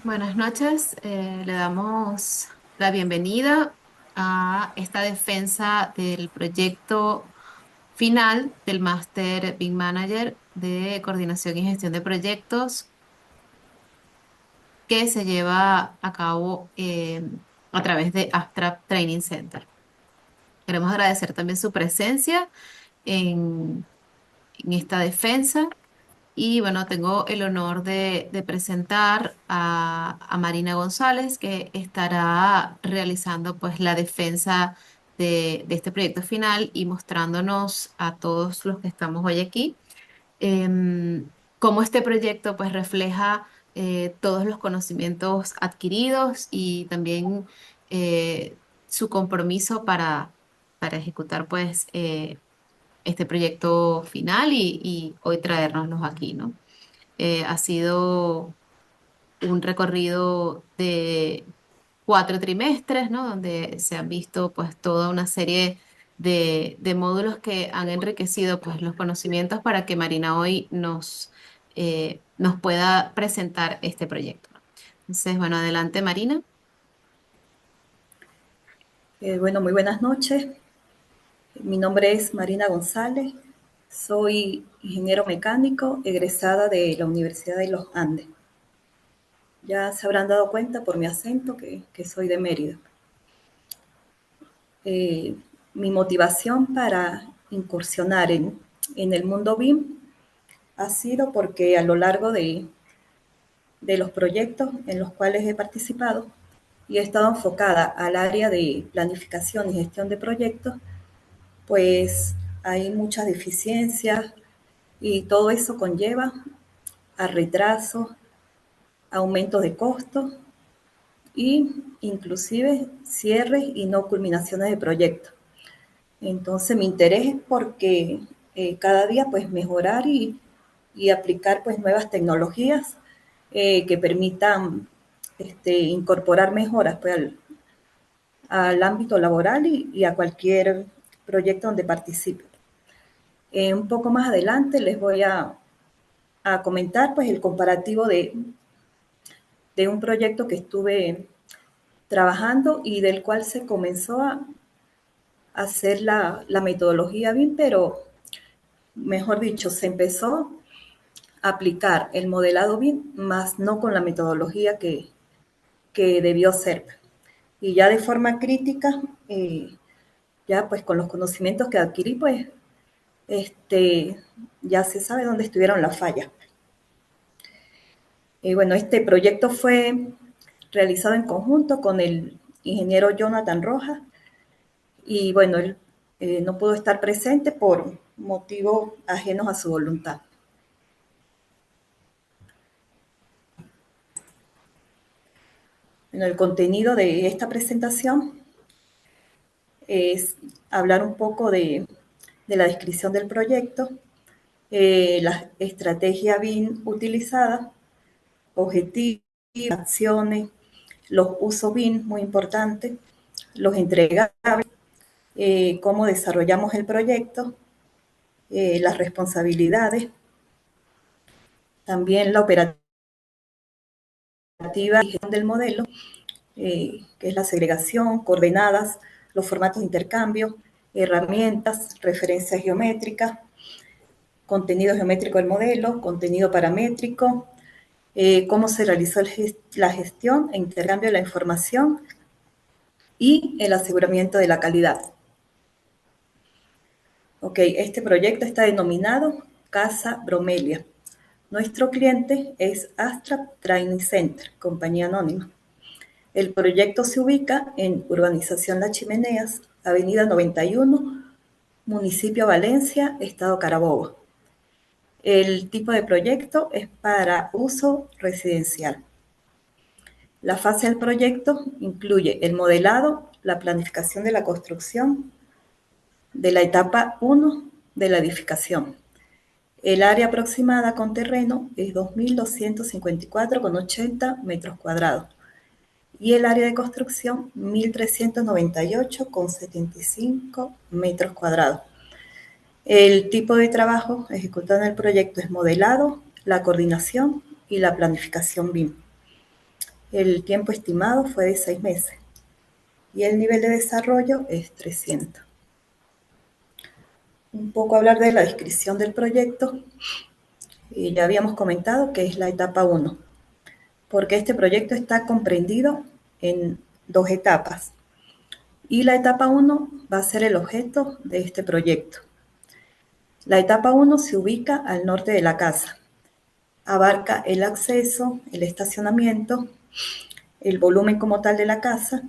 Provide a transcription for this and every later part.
Buenas noches, le damos la bienvenida a esta defensa del proyecto final del Máster Big Manager de Coordinación y Gestión de Proyectos que se lleva a cabo a través de Abstract Training Center. Queremos agradecer también su presencia en, en esta defensa. Y bueno, tengo el honor de presentar a Marina González, que estará realizando pues la defensa de este proyecto final y mostrándonos a todos los que estamos hoy aquí cómo este proyecto pues refleja todos los conocimientos adquiridos y también su compromiso para ejecutar pues este proyecto final y hoy traérnoslos aquí, ¿no? Ha sido un recorrido de 4 trimestres, ¿no? Donde se han visto pues toda una serie de módulos que han enriquecido pues los conocimientos para que Marina hoy nos pueda presentar este proyecto. Entonces, bueno, adelante Marina. Bueno, muy buenas noches. Mi nombre es Marina González. Soy ingeniero mecánico egresada de la Universidad de los Andes. Ya se habrán dado cuenta por mi acento que soy de Mérida. Eh, Mi motivación para incursionar en el mundo BIM ha sido porque a lo largo de los proyectos en los cuales he participado y he estado enfocada al área de planificación y gestión de proyectos, pues hay muchas deficiencias y todo eso conlleva a retrasos, aumentos de costos y inclusive cierres y no culminaciones de proyectos. Entonces mi interés es porque cada día pues mejorar y aplicar pues nuevas tecnologías que permitan incorporar mejoras pues, al ámbito laboral y a cualquier proyecto donde participe. Un poco más adelante les voy a comentar pues el comparativo de un proyecto que estuve trabajando y del cual se comenzó a hacer la metodología BIM, pero mejor dicho, se empezó a aplicar el modelado BIM, más no con la metodología que debió ser. Y ya de forma crítica, ya pues con los conocimientos que adquirí, pues ya se sabe dónde estuvieron las fallas. Bueno, este proyecto fue realizado en conjunto con el ingeniero Jonathan Rojas y bueno, él no pudo estar presente por motivos ajenos a su voluntad. Bueno, el contenido de esta presentación es hablar un poco de la descripción del proyecto, la estrategia BIM utilizada, objetivos, acciones, los usos BIM, muy importante, los entregables, cómo desarrollamos el proyecto, las responsabilidades, también la operativa y gestión del modelo, que es la segregación, coordenadas, los formatos de intercambio, herramientas, referencias geométricas, contenido geométrico del modelo, contenido paramétrico, cómo se realizó la gestión e intercambio de la información y el aseguramiento de la calidad. Ok, este proyecto está denominado Casa Bromelia. Nuestro cliente es Astra Training Center, compañía anónima. El proyecto se ubica en Urbanización Las Chimeneas, Avenida 91, Municipio Valencia, Estado Carabobo. El tipo de proyecto es para uso residencial. La fase del proyecto incluye el modelado, la planificación de la construcción de la etapa 1 de la edificación. El área aproximada con terreno es 2.254,80 metros cuadrados y el área de construcción 1.398,75 metros cuadrados. El tipo de trabajo ejecutado en el proyecto es modelado, la coordinación y la planificación BIM. El tiempo estimado fue de 6 meses y el nivel de desarrollo es 300. Un poco hablar de la descripción del proyecto. Ya habíamos comentado que es la etapa 1, porque este proyecto está comprendido en 2 etapas. Y la etapa 1 va a ser el objeto de este proyecto. La etapa 1 se ubica al norte de la casa. Abarca el acceso, el estacionamiento, el volumen como tal de la casa.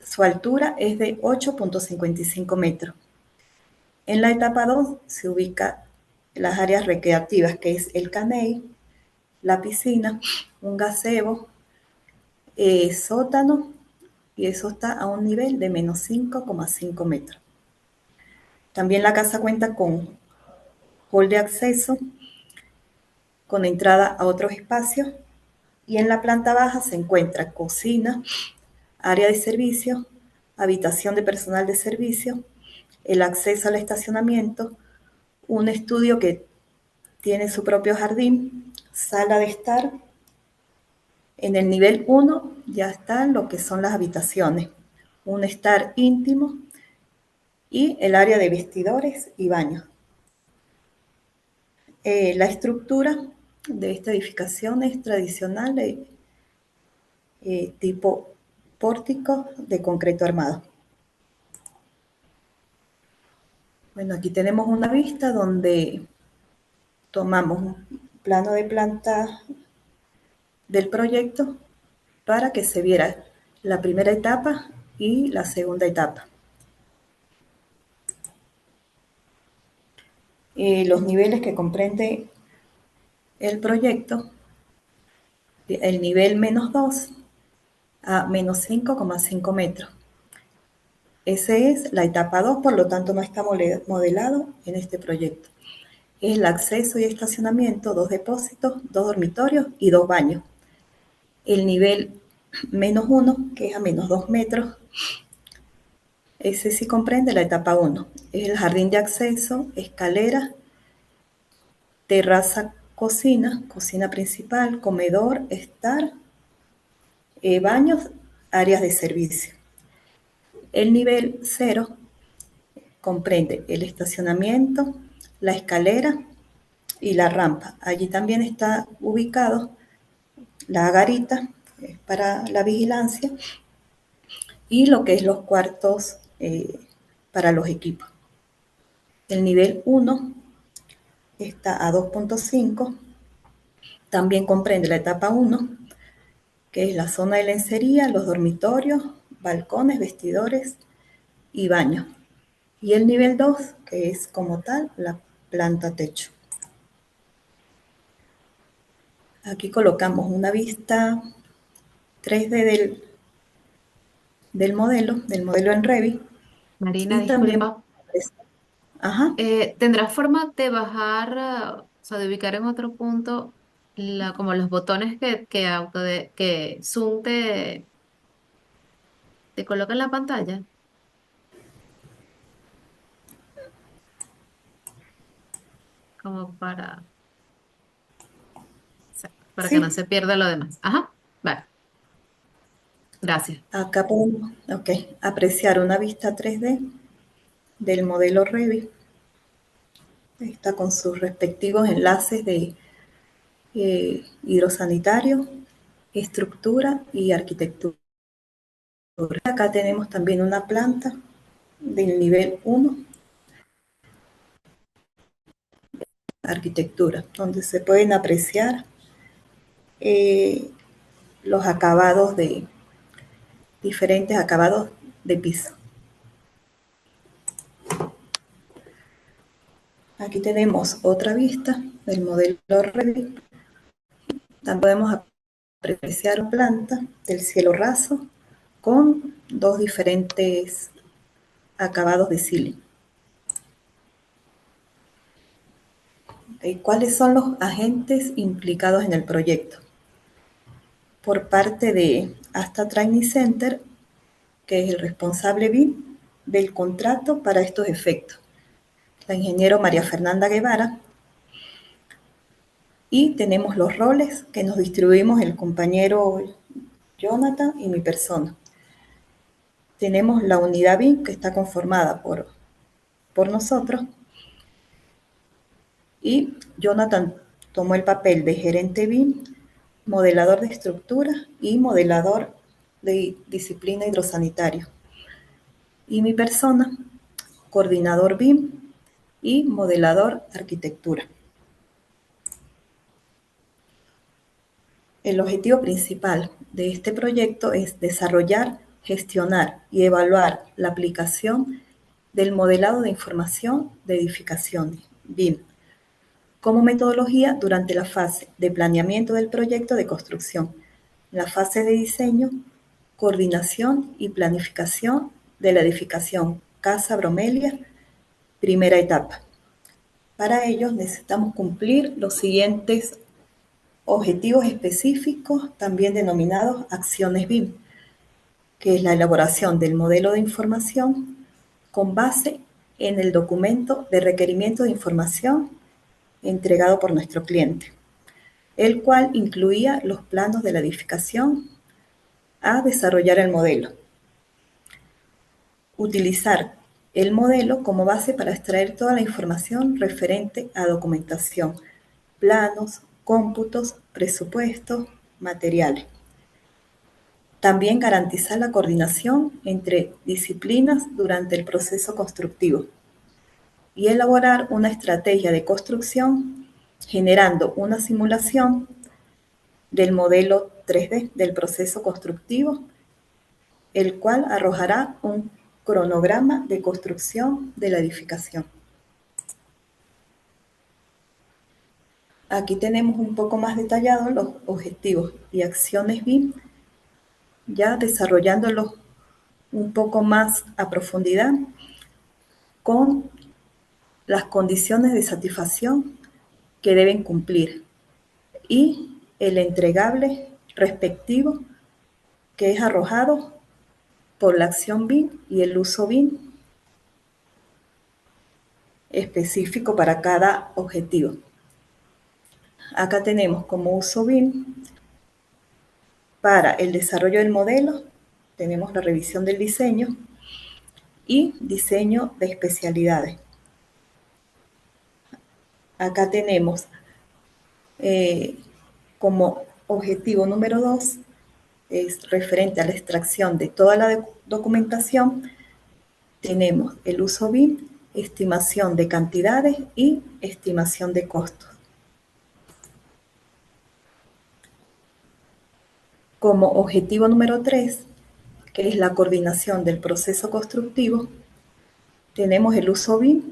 Su altura es de 8.55 metros. En la etapa 2 se ubica las áreas recreativas, que es el caney, la piscina, un gazebo, sótano, y eso está a un nivel de menos 5,5 metros. También la casa cuenta con hall de acceso, con entrada a otros espacios, y en la planta baja se encuentra cocina, área de servicio, habitación de personal de servicio, el acceso al estacionamiento, un estudio que tiene su propio jardín, sala de estar. En el nivel 1 ya están lo que son las habitaciones, un estar íntimo y el área de vestidores y baños. La estructura de esta edificación es tradicional de tipo pórtico de concreto armado. Bueno, aquí tenemos una vista donde tomamos un plano de planta del proyecto para que se viera la primera etapa y la segunda etapa. Los niveles que comprende el proyecto, el nivel -2 a -5,5 metros. Esa es la etapa 2, por lo tanto no está modelado en este proyecto. Es el acceso y estacionamiento, 2 depósitos, 2 dormitorios y 2 baños. El nivel -1, que es a -2 metros, ese sí comprende la etapa 1. Es el jardín de acceso, escalera, terraza, cocina, cocina principal, comedor, estar, baños, áreas de servicio. El nivel 0 comprende el estacionamiento, la escalera y la rampa. Allí también está ubicado la garita para la vigilancia y lo que es los cuartos para los equipos. El nivel 1 está a 2.5, también comprende la etapa 1, que es la zona de lencería, los dormitorios, balcones, vestidores y baños. Y el nivel 2, que es como tal la planta techo. Aquí colocamos una vista 3D del modelo en Revit, Marina, y también, disculpa. ajá, ¿Tendrás forma de bajar, o sea, de ubicar en otro punto como los botones que Zoom te coloca en la pantalla? Como para que no sí, se pierda lo demás. Ajá, vale, gracias. acá podemos, apreciar una vista 3D del modelo Revit. Está con sus respectivos enlaces de hidrosanitario, estructura y arquitectura. Acá tenemos también una planta del nivel 1, arquitectura, donde se pueden apreciar eh, los acabados de diferentes acabados de piso. Aquí tenemos otra vista del modelo Revit. También podemos apreciar planta del cielo raso con dos diferentes acabados de ceiling. ¿Cuáles son los agentes implicados en el proyecto? Por parte de Astra Training Center, que es el responsable BIM del contrato para estos efectos, la ingeniero María Fernanda Guevara, Y tenemos los roles que nos distribuimos el compañero Jonathan y mi persona. Tenemos la unidad BIM, que está conformada por nosotros, y Jonathan tomó el papel de gerente BIM, modelador de estructuras y modelador de disciplina hidrosanitario. Y mi persona, coordinador BIM y modelador arquitectura. El objetivo principal de este proyecto es desarrollar, gestionar y evaluar la aplicación del modelado de información de edificaciones, BIM, como metodología durante la fase de planeamiento del proyecto de construcción, la fase de diseño, coordinación y planificación de la edificación Casa Bromelia, primera etapa. Para ello necesitamos cumplir los siguientes objetivos específicos, también denominados acciones BIM, que es la elaboración del modelo de información con base en el documento de requerimiento de información entregado por nuestro cliente, el cual incluía los planos de la edificación a desarrollar el modelo. Utilizar el modelo como base para extraer toda la información referente a documentación, planos, cómputos, presupuestos, materiales. También garantizar la coordinación entre disciplinas durante el proceso constructivo y elaborar una estrategia de construcción generando una simulación del modelo 3D del proceso constructivo, el cual arrojará un cronograma de construcción de la edificación. Aquí tenemos un poco más detallados los objetivos y acciones BIM, ya desarrollándolos un poco más a profundidad con las condiciones de satisfacción que deben cumplir y el entregable respectivo que es arrojado por la acción BIM y el uso BIM específico para cada objetivo. Acá tenemos como uso BIM para el desarrollo del modelo, tenemos la revisión del diseño y diseño de especialidades. Acá tenemos como objetivo número 2, es referente a la extracción de toda la documentación. Tenemos el uso BIM, estimación de cantidades y estimación de costos. Como objetivo número 3, que es la coordinación del proceso constructivo, tenemos el uso BIM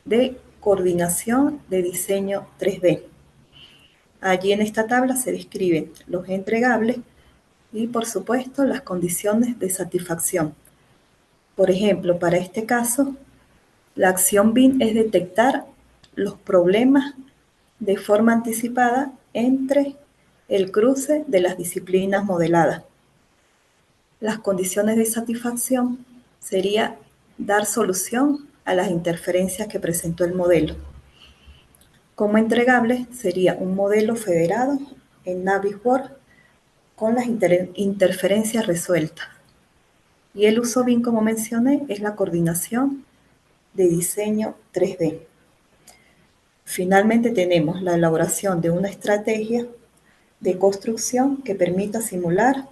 de coordinación de diseño 3D. Allí en esta tabla se describen los entregables y, por supuesto, las condiciones de satisfacción. Por ejemplo, para este caso, la acción BIM es detectar los problemas de forma anticipada entre el cruce de las disciplinas modeladas. Las condiciones de satisfacción sería dar solución a las interferencias que presentó el modelo. Como entregable sería un modelo federado en Navisworks con las interferencias resueltas. Y el uso BIM, como mencioné, es la coordinación de diseño 3D. Finalmente tenemos la elaboración de una estrategia de construcción que permita simular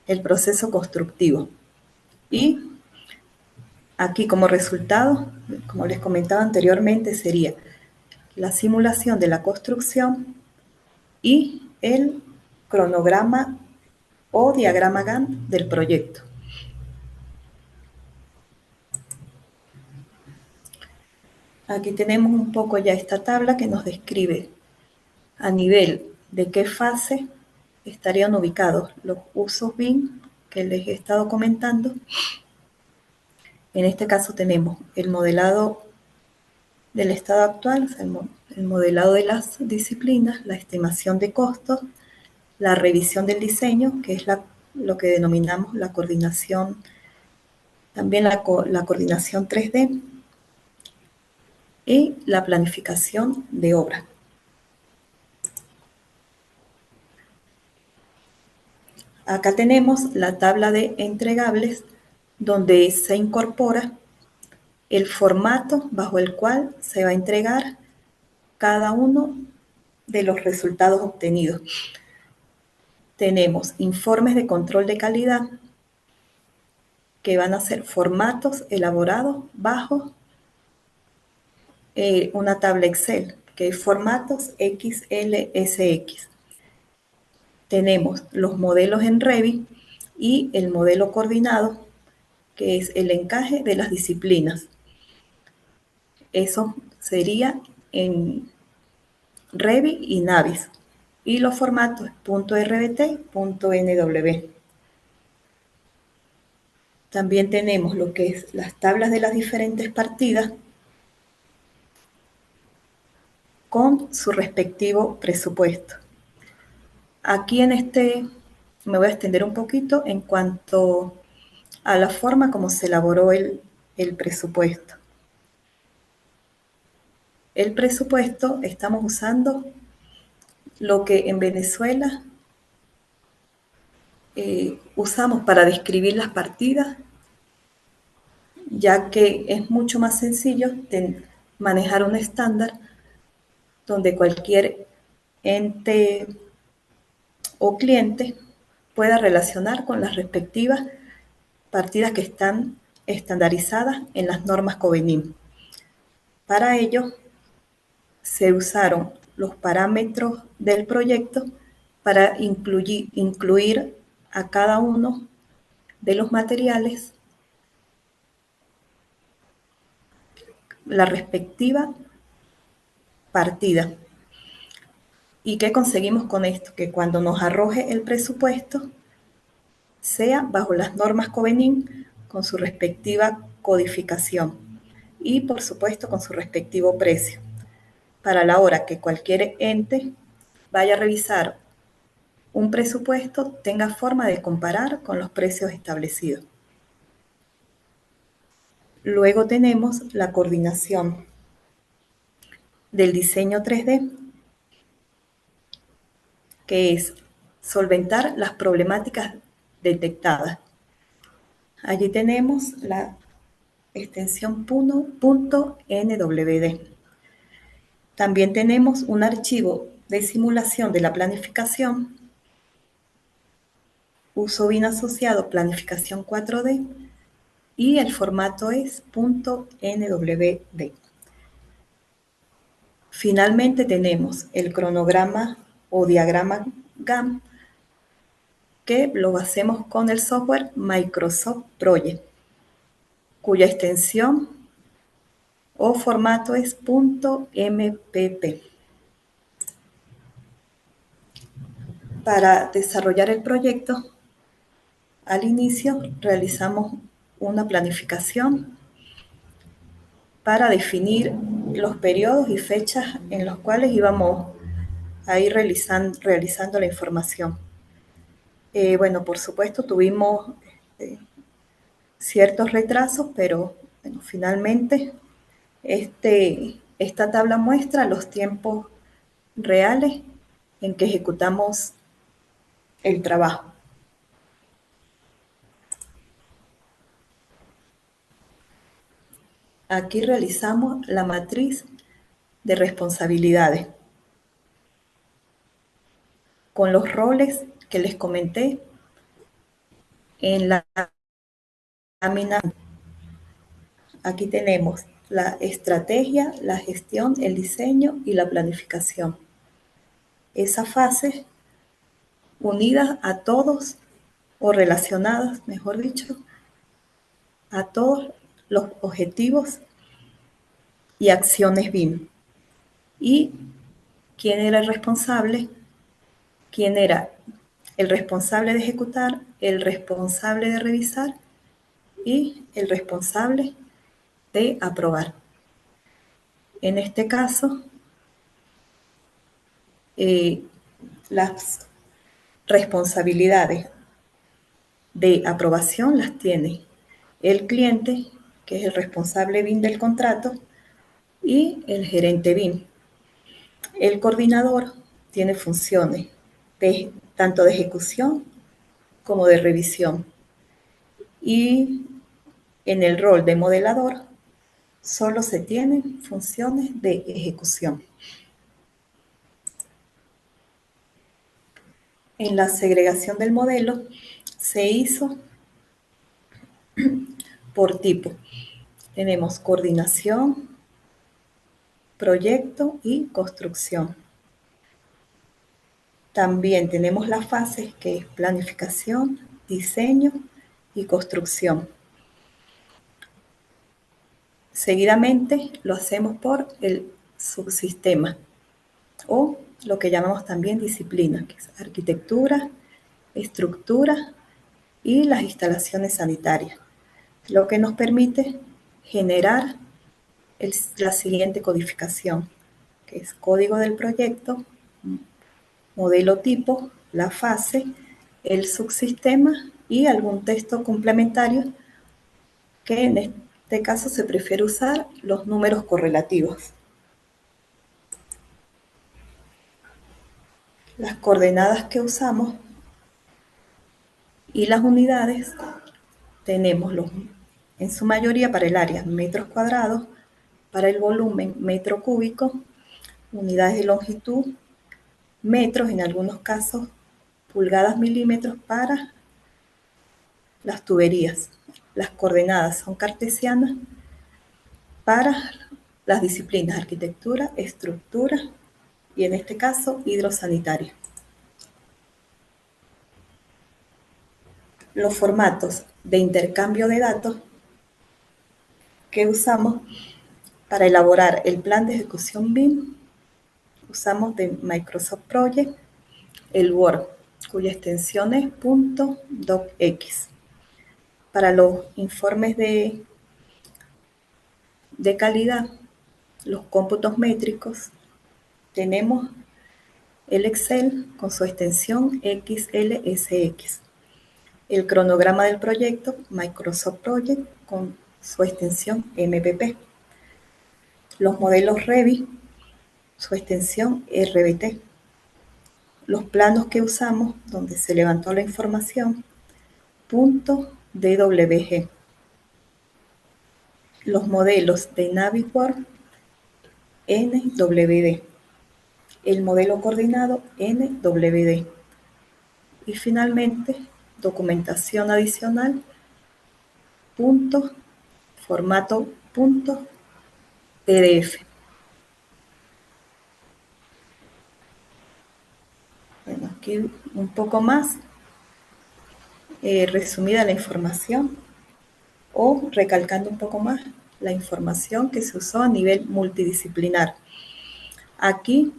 el proceso constructivo. Y aquí como resultado, como les comentaba anteriormente, sería la simulación de la construcción y el cronograma o diagrama Gantt del proyecto. Aquí tenemos un poco ya esta tabla que nos describe a nivel de qué fase estarían ubicados los usos BIM que les he estado comentando. En este caso tenemos el modelado del estado actual, o sea, el modelado de las disciplinas, la estimación de costos, la revisión del diseño, que es lo que denominamos la coordinación, también la coordinación 3D, y la planificación de obra. Acá tenemos la tabla de entregables donde se incorpora el formato bajo el cual se va a entregar cada uno de los resultados obtenidos. Tenemos informes de control de calidad que van a ser formatos elaborados bajo una tabla Excel, que es formatos XLSX. Tenemos los modelos en Revit y el modelo coordinado, que es el encaje de las disciplinas. Eso sería en Revit y Navis. Y los formatos .rbt, .nw. También tenemos lo que es las tablas de las diferentes partidas con su respectivo presupuesto. Aquí en este me voy a extender un poquito en cuanto a la forma como se elaboró el presupuesto. El presupuesto estamos usando lo que en Venezuela usamos para describir las partidas, ya que es mucho más sencillo manejar un estándar donde cualquier ente o cliente pueda relacionar con las respectivas partidas que están estandarizadas en las normas COVENIM. Para ello, se usaron los parámetros del proyecto para incluir a cada uno de los materiales la respectiva partida. ¿Y qué conseguimos con esto? Que cuando nos arroje el presupuesto, sea bajo las normas COVENIM con su respectiva codificación y, por supuesto, con su respectivo precio, para la hora que cualquier ente vaya a revisar un presupuesto tenga forma de comparar con los precios establecidos. Luego tenemos la coordinación del diseño 3D, que es solventar las problemáticas detectadas. Allí tenemos la extensión .nwd. También tenemos un archivo de simulación de la planificación, uso BIM asociado planificación 4D, y el formato es .nwd. Finalmente tenemos el cronograma o diagrama GAM, que lo hacemos con el software Microsoft Project, cuya extensión o formato es .mpp. Para desarrollar el proyecto, al inicio realizamos una planificación para definir los periodos y fechas en los cuales íbamos a ir realizando la información. Bueno, por supuesto tuvimos ciertos retrasos, pero bueno, finalmente esta tabla muestra los tiempos reales en que ejecutamos el trabajo. Aquí realizamos la matriz de responsabilidades con los roles que les comenté en la lámina. Aquí tenemos la estrategia, la gestión, el diseño y la planificación. Esas fases unidas a todos o relacionadas, mejor dicho, a todos los objetivos y acciones BIM. Y quién era el responsable, quién era el responsable de ejecutar, el responsable de revisar y el responsable de aprobar. En este caso, las responsabilidades de aprobación las tiene el cliente, que es el responsable BIM del contrato, y el gerente BIM. El coordinador tiene funciones tanto de ejecución como de revisión. Y en el rol de modelador solo se tienen funciones de ejecución. En la segregación del modelo se hizo por tipo. Tenemos coordinación, proyecto y construcción. También tenemos las fases que es planificación, diseño y construcción. Seguidamente lo hacemos por el subsistema o lo que llamamos también disciplina, que es arquitectura, estructura y las instalaciones sanitarias, lo que nos permite generar la siguiente codificación, que es código del proyecto, modelo tipo, la fase, el subsistema y algún texto complementario que en este caso se prefiere usar los números correlativos. Las coordenadas que usamos y las unidades tenemos en su mayoría para el área metros cuadrados, para el volumen metro cúbico, unidades de longitud, metros en algunos casos, pulgadas milímetros para las tuberías. Las coordenadas son cartesianas para las disciplinas arquitectura, estructura y en este caso hidrosanitaria. Los formatos de intercambio de datos que usamos para elaborar el plan de ejecución BIM, usamos de Microsoft Project el Word, cuya extensión es .docx. Para los informes de calidad, los cómputos métricos, tenemos el Excel con su extensión XLSX. El cronograma del proyecto, Microsoft Project, con su extensión MPP. Los modelos Revit, su extensión RBT. Los planos que usamos, donde se levantó la información, .dwg. Los modelos de Navisworks, NWD. El modelo coordinado, NWD. Y finalmente, documentación adicional, formato PDF. Bueno, aquí un poco más resumida la información o recalcando un poco más la información que se usó a nivel multidisciplinar. Aquí,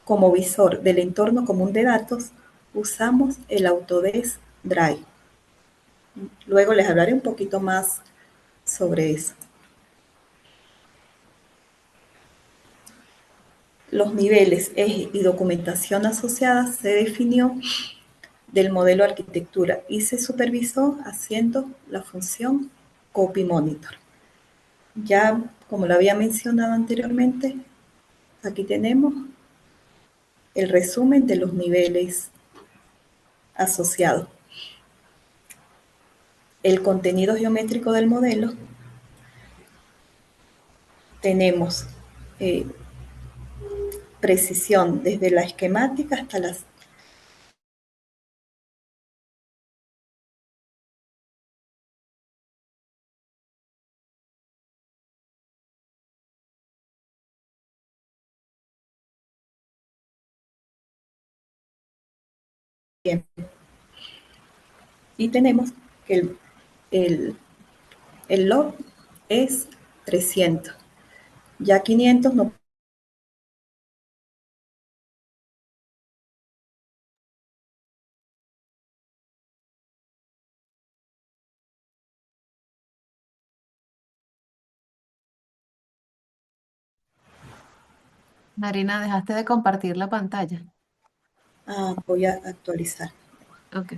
como visor del entorno común de datos, usamos el Autodesk Drive. Luego les hablaré un poquito más sobre eso. Los niveles, eje y documentación asociada se definió del modelo arquitectura y se supervisó haciendo la función Copy Monitor. Ya, como lo había mencionado anteriormente, aquí tenemos el resumen de los niveles asociados. El contenido geométrico del modelo, tenemos precisión desde la esquemática hasta las... Bien. Y tenemos que el log es 300. Ya 500 no. Marina, dejaste de compartir la pantalla. Voy a actualizar. Ok.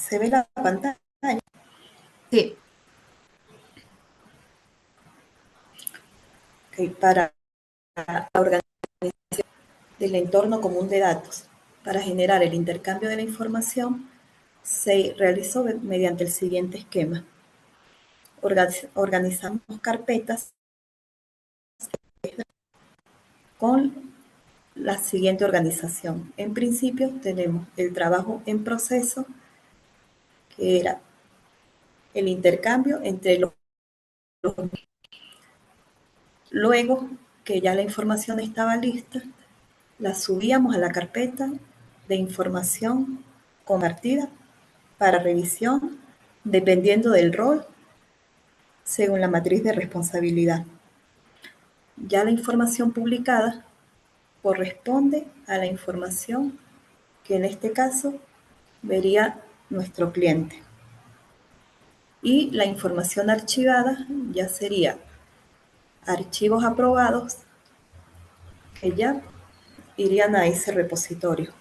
¿Se ve la pantalla? Sí, Okay, para la organización del entorno común de datos, para generar el intercambio de la información, se realizó mediante el siguiente esquema. Organizamos carpetas con la siguiente organización. En principio tenemos el trabajo en proceso, que era el intercambio entre los. Luego que ya la información estaba lista, la subíamos a la carpeta de información compartida para revisión, dependiendo del rol, según la matriz de responsabilidad. Ya la información publicada corresponde a la información que en este caso vería nuestro cliente. Y la información archivada ya sería archivos aprobados que ya irían a ese repositorio.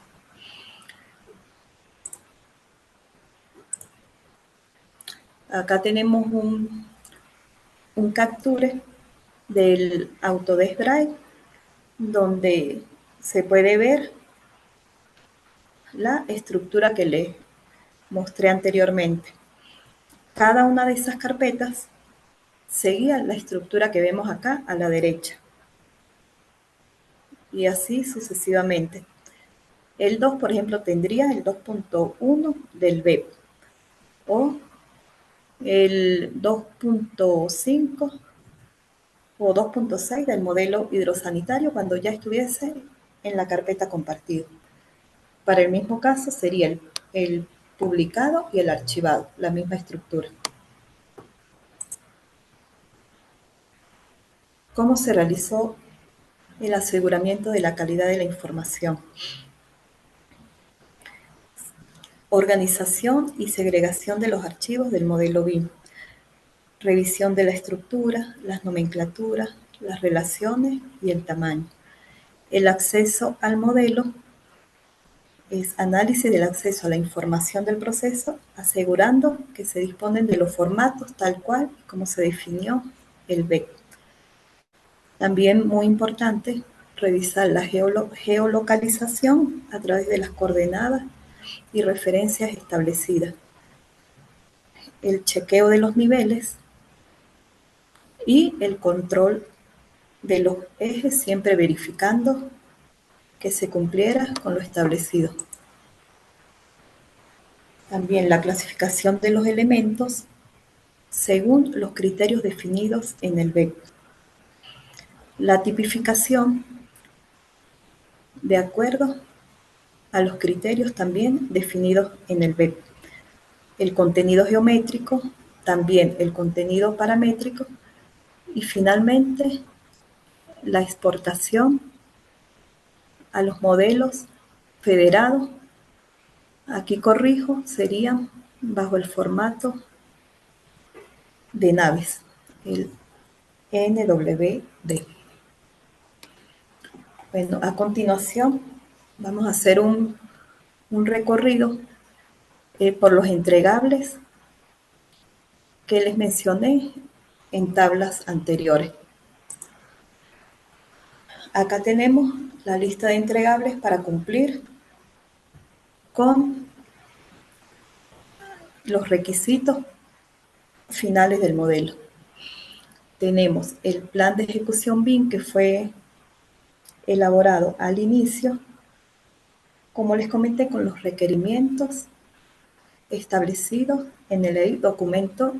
Acá tenemos un capture del Autodesk Drive donde se puede ver la estructura que les mostré anteriormente. Cada una de esas carpetas seguía la estructura que vemos acá a la derecha y así sucesivamente. El 2, por ejemplo, tendría el 2.1 del web o el 2.5 o 2.6 del modelo hidrosanitario cuando ya estuviese en la carpeta compartido. Para el mismo caso sería el publicado y el archivado, la misma estructura. ¿Cómo se realizó el aseguramiento de la calidad de la información? Organización y segregación de los archivos del modelo BIM. Revisión de la estructura, las nomenclaturas, las relaciones y el tamaño. El acceso al modelo es análisis del acceso a la información del proceso, asegurando que se disponen de los formatos tal cual como se definió el BEC. También muy importante, revisar la geolocalización a través de las coordenadas y referencias establecidas. El chequeo de los niveles y el control de los ejes, siempre verificando que se cumpliera con lo establecido. También la clasificación de los elementos según los criterios definidos en el BEC. La tipificación de acuerdo a los criterios también definidos en el BEC. El contenido geométrico, también el contenido paramétrico y finalmente la exportación a los modelos federados. Aquí corrijo, serían bajo el formato de naves, el NWD. Bueno, a continuación vamos a hacer un recorrido por los entregables que les mencioné en tablas anteriores. Acá tenemos la lista de entregables para cumplir con los requisitos finales del modelo. Tenemos el plan de ejecución BIM que fue elaborado al inicio, como les comenté, con los requerimientos establecidos en el documento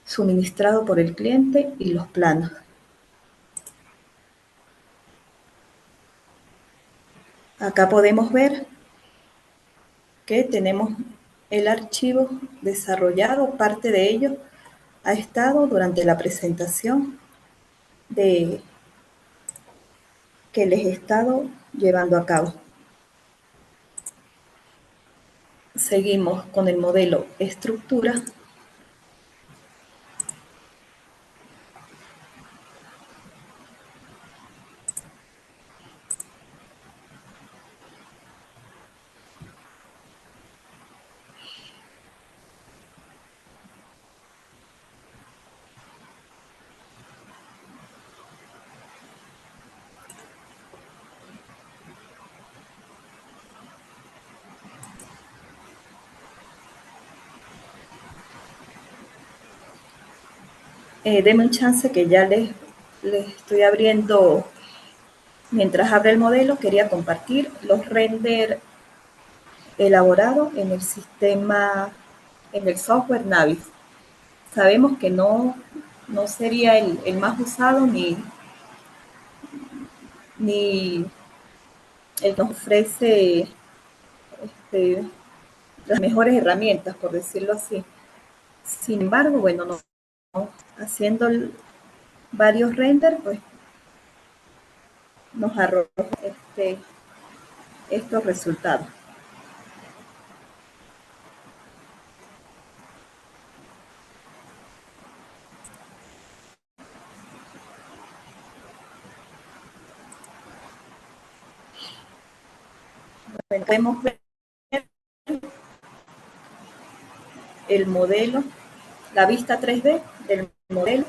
suministrado por el cliente y los planos. Acá podemos ver que tenemos el archivo desarrollado, parte de ello ha estado durante la presentación que les he estado llevando a cabo. Seguimos con el modelo estructura. Deme un chance que ya les estoy abriendo. Mientras abre el modelo, quería compartir los render elaborados en el sistema, en el software Navis. Sabemos que no sería el más usado ni el que nos ofrece las mejores herramientas, por decirlo así. Sin embargo, bueno, haciendo varios renders, pues nos arroja estos resultados. Bueno, podemos ver el modelo, la vista 3D del modelo.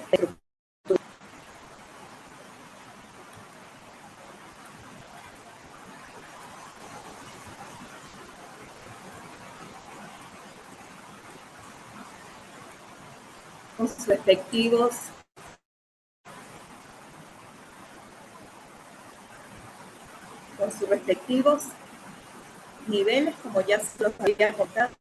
Con sus respectivos niveles, como ya se los había contado.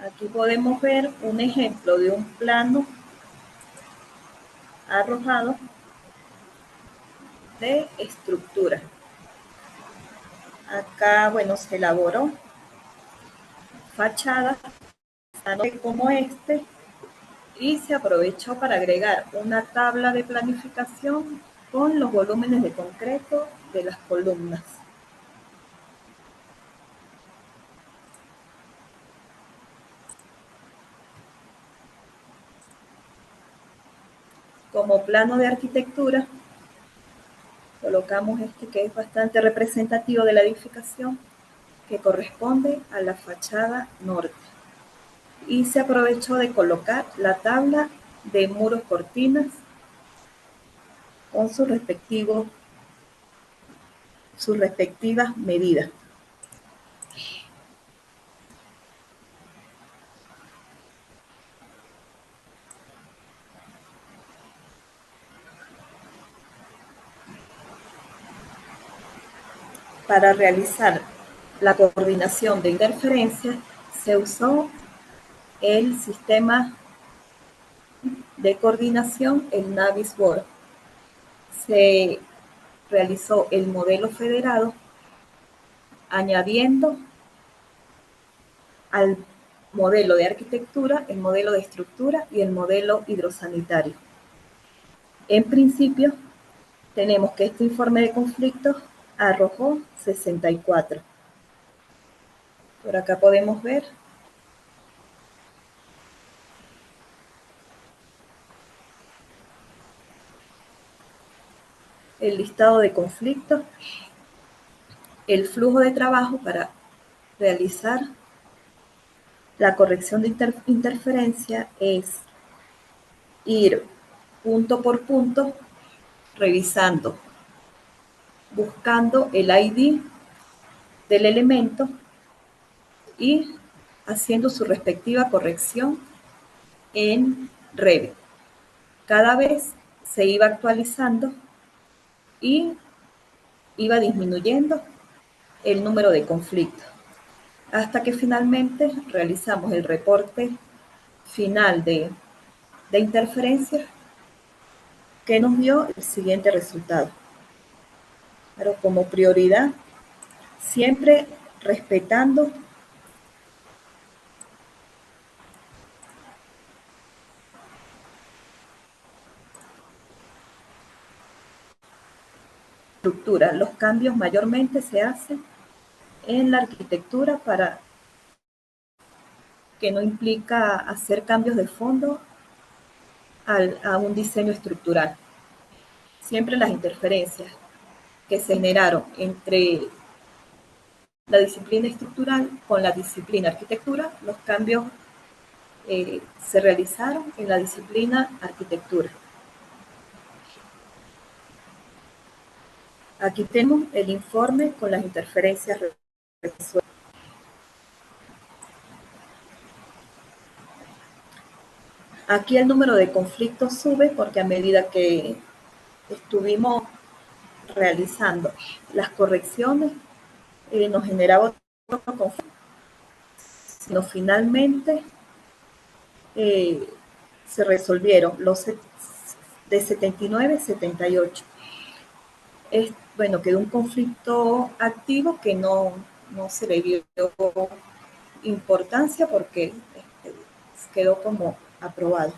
Aquí podemos ver un ejemplo de un plano arrojado de estructura. Acá, bueno, se elaboró fachadas como este y se aprovechó para agregar una tabla de planificación con los volúmenes de concreto de las columnas. Como plano de arquitectura, colocamos este que es bastante representativo de la edificación, que corresponde a la fachada norte. Y se aprovechó de colocar la tabla de muros cortinas con sus respectivas medidas. Para realizar la coordinación de interferencias se usó el sistema de coordinación, el Navisworks. Se realizó el modelo federado añadiendo al modelo de arquitectura, el modelo de estructura y el modelo hidrosanitario. En principio, tenemos que este informe de conflictos arrojó 64. Por acá podemos ver el listado de conflictos, el flujo de trabajo para realizar la corrección de interferencia es ir punto por punto, revisando, buscando el ID del elemento y haciendo su respectiva corrección en Revit. Cada vez se iba actualizando y iba disminuyendo el número de conflictos, hasta que finalmente realizamos el reporte final de interferencia que nos dio el siguiente resultado. Pero como prioridad, siempre respetando estructura. Los cambios mayormente se hacen en la arquitectura para que no implica hacer cambios de fondo a un diseño estructural. Siempre las interferencias que se generaron entre la disciplina estructural con la disciplina arquitectura, los cambios se realizaron en la disciplina arquitectura. Aquí tenemos el informe con las interferencias resueltas. Aquí el número de conflictos sube porque a medida que estuvimos realizando las correcciones, nos generaba otro conflicto, sino finalmente se resolvieron los de 79 a 78. Bueno, quedó un conflicto activo que no se le dio importancia porque quedó como aprobado.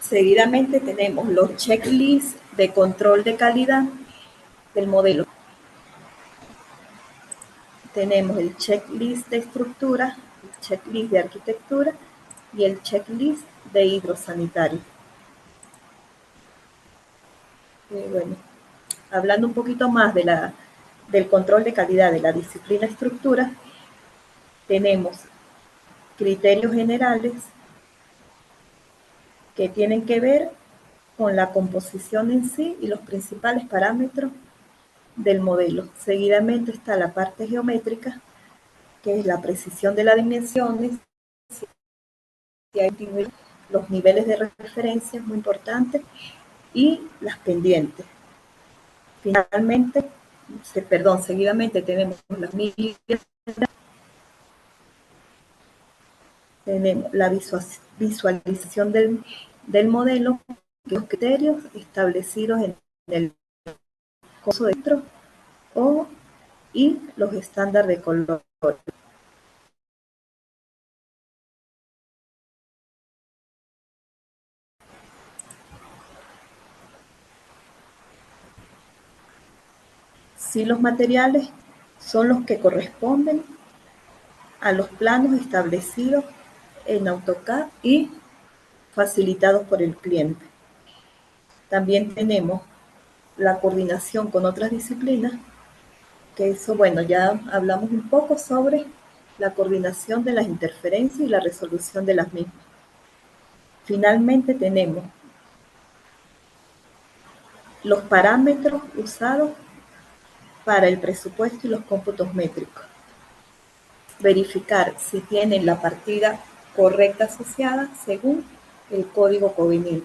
Seguidamente tenemos los checklists de control de calidad del modelo. Tenemos el checklist de estructura, el checklist de arquitectura y el checklist de hidrosanitario. Bueno, hablando un poquito más del control de calidad de la disciplina estructura, tenemos criterios generales que tienen que ver con la composición en sí y los principales parámetros del modelo. Seguidamente está la parte geométrica, que es la precisión de las dimensiones, si hay los niveles de referencia, muy importante, y las pendientes. Finalmente, seguidamente tenemos las millas, tenemos la visualización del modelo, los criterios establecidos en el coso de dentro y los estándares de color. Si los materiales son los que corresponden a los planos establecidos en AutoCAD y facilitados por el cliente. También tenemos la coordinación con otras disciplinas, que eso, bueno, ya hablamos un poco sobre la coordinación de las interferencias y la resolución de las mismas. Finalmente tenemos los parámetros usados para el presupuesto y los cómputos métricos. Verificar si tienen la partida correcta asociada según el código Covenil.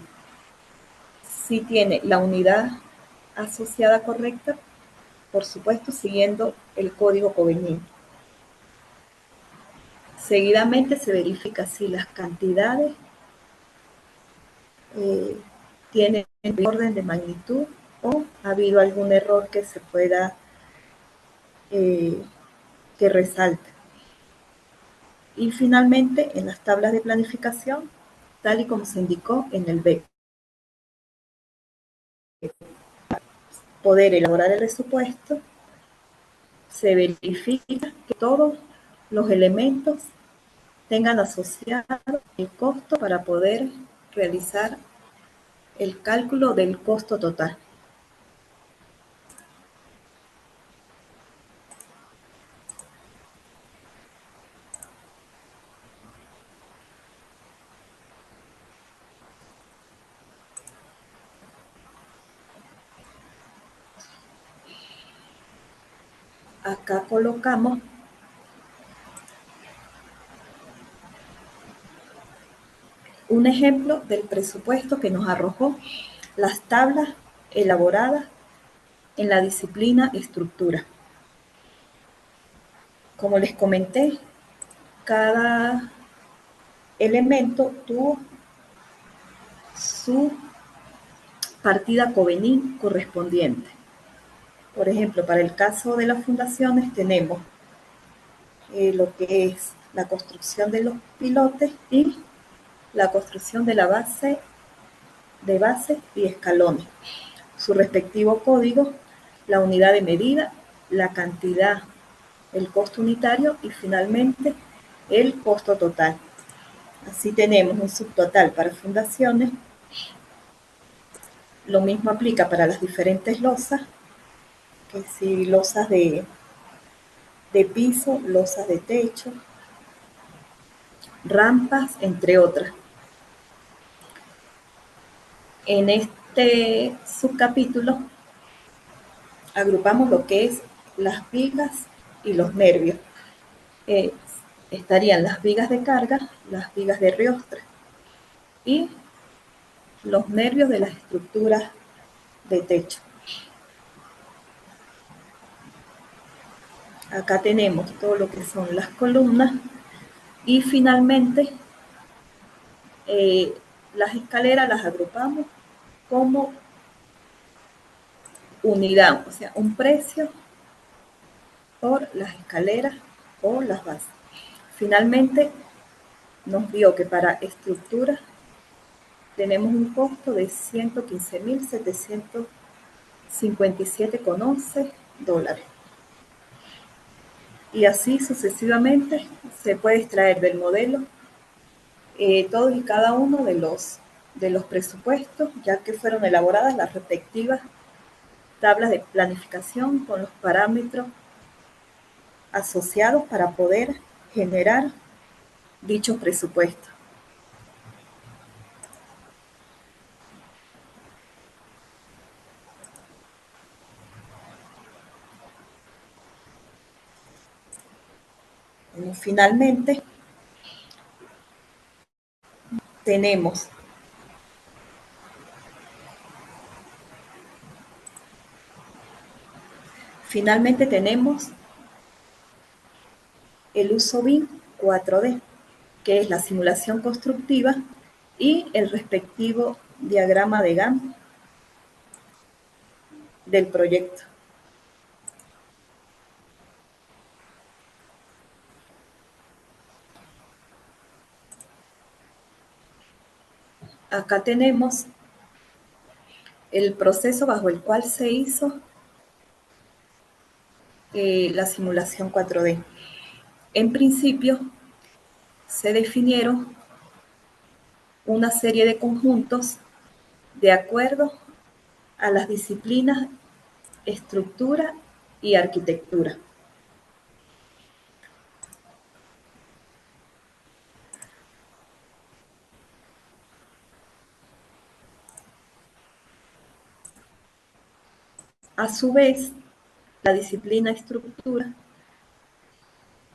Si tiene la unidad asociada correcta, por supuesto, siguiendo el código Covenil. Seguidamente se verifica si las cantidades tienen orden de magnitud o ha habido algún error que se pueda que resalte. Y finalmente, en las tablas de planificación, tal y como se indicó en el B. Poder elaborar el presupuesto, se verifica que todos los elementos tengan asociado el costo para poder realizar el cálculo del costo total. Acá colocamos un ejemplo del presupuesto que nos arrojó las tablas elaboradas en la disciplina estructura. Como les comenté, cada elemento tuvo su partida Covenil correspondiente. Por ejemplo, para el caso de las fundaciones tenemos lo que es la construcción de los pilotes y la construcción de la base y escalones, su respectivo código, la unidad de medida, la cantidad, el costo unitario y finalmente el costo total. Así tenemos un subtotal para fundaciones. Lo mismo aplica para las diferentes losas, que si losas de de piso, losas de techo, rampas, entre otras. En este subcapítulo agrupamos lo que es las vigas y los nervios. Eh, Estarían las vigas de carga, las vigas de riostra y los nervios de las estructuras de techo. Acá tenemos todo lo que son las columnas y finalmente las escaleras las agrupamos como unidad, o sea, un precio por las escaleras o las bases. Finalmente nos dio que para estructuras tenemos un costo de $115.757,11. Y así sucesivamente se puede extraer del modelo todos y cada uno de los presupuestos, ya que fueron elaboradas las respectivas tablas de planificación con los parámetros asociados para poder generar dichos presupuestos. Finalmente, tenemos el uso BIM 4D, que es la simulación constructiva y el respectivo diagrama de Gantt del proyecto. Acá tenemos el proceso bajo el cual se hizo la simulación 4D. En principio, se definieron una serie de conjuntos de acuerdo a las disciplinas estructura y arquitectura. A su vez, la disciplina estructura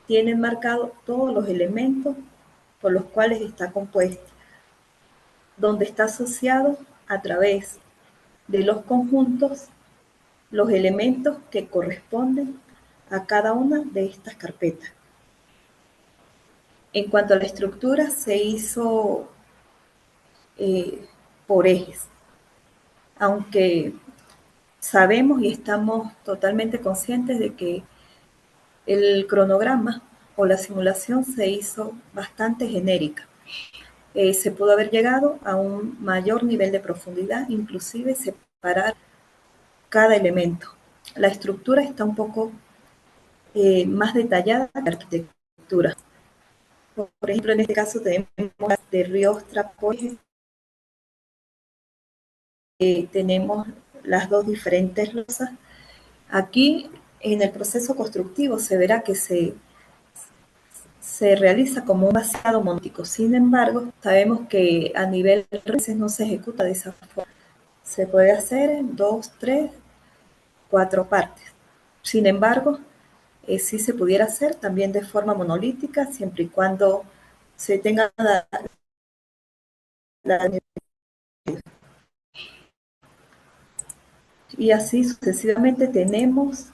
tiene marcado todos los elementos por los cuales está compuesta, donde está asociado a través de los conjuntos los elementos que corresponden a cada una de estas carpetas. En cuanto a la estructura, se hizo por ejes, aunque sabemos y estamos totalmente conscientes de que el cronograma o la simulación se hizo bastante genérica. Se pudo haber llegado a un mayor nivel de profundidad, inclusive separar cada elemento. La estructura está un poco más detallada que la arquitectura. Por ejemplo, en este caso tenemos de Riostra, tenemos las dos diferentes losas. Aquí, en el proceso constructivo, se verá que se realiza como un vaciado monolítico. Sin embargo, sabemos que a nivel de veces no se ejecuta de esa forma. Se puede hacer en 2, 3, 4 partes. Sin embargo, sí se pudiera hacer también de forma monolítica, siempre y cuando se tenga la y así sucesivamente tenemos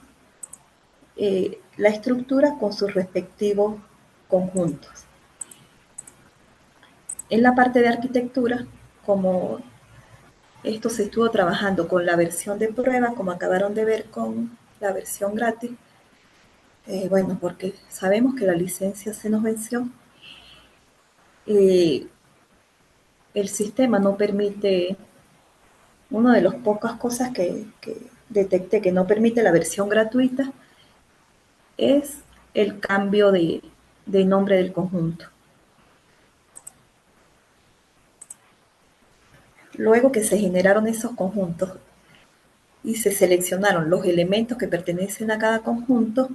la estructura con sus respectivos conjuntos. En la parte de arquitectura, como esto se estuvo trabajando con la versión de prueba, como acabaron de ver con la versión gratis, bueno, porque sabemos que la licencia se nos venció, el sistema no permite, una de las pocas cosas que detecté que no permite la versión gratuita es el cambio de nombre del conjunto. Luego que se generaron esos conjuntos y se seleccionaron los elementos que pertenecen a cada conjunto,